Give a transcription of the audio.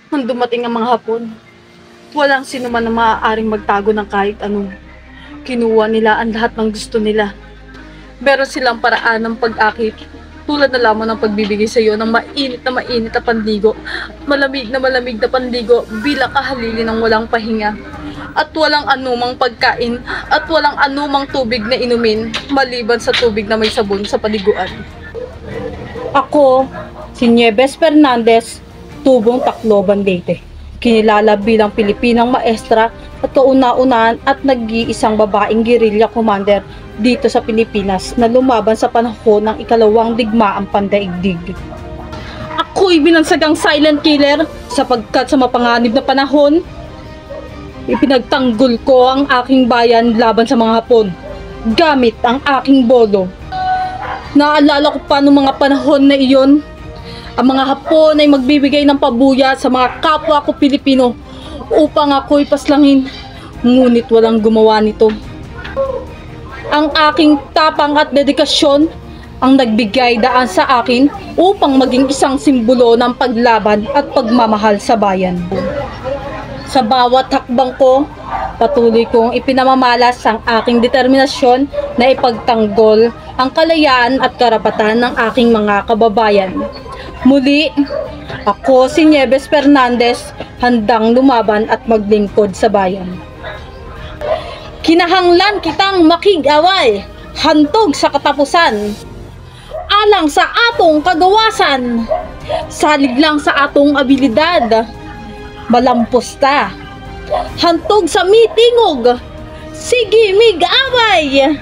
Nang dumating ang mga Hapon, walang sino man na maaaring magtago ng kahit ano. Kinuha nila ang lahat ng gusto nila. Meron silang paraan ng pag-akit, tulad na lamang ng pagbibigay sa iyo ng mainit na panligo, malamig na panligo bilang kahalili ng walang pahinga. At walang anumang pagkain at walang anumang tubig na inumin maliban sa tubig na may sabon sa paliguan. Ako, si Nieves Fernandez, Tubong Tacloban, Leyte. Kinilala bilang Pilipinang maestra at kauna-unahan at nag-iisang babaeng guerrilla commander dito sa Pilipinas na lumaban sa panahon ng ikalawang digmaang pandaigdig. Ako'y binansagang silent killer sapagkat sa mapanganib na panahon, ipinagtanggol ko ang aking bayan laban sa mga Hapon gamit ang aking bolo. Naalala ko pa noong mga panahon na iyon, ang mga Hapon ay magbibigay ng pabuya sa mga kapwa ko Pilipino upang ako'y paslangin, ngunit walang gumawa nito. Ang aking tapang at dedikasyon ang nagbigay daan sa akin upang maging isang simbolo ng paglaban at pagmamahal sa bayan. Sa bawat hakbang ko, patuloy kong ipinamamalas ang aking determinasyon na ipagtanggol ang kalayaan at karapatan ng aking mga kababayan. Muli, ako si Nieves Fernandez, handang lumaban at maglingkod sa bayan. Kinahanglan kitang makig-away, hantog sa katapusan, alang sa atong kagawasan, salig lang sa atong abilidad, malampos ta, hantog sa mitingog, sige mig-away!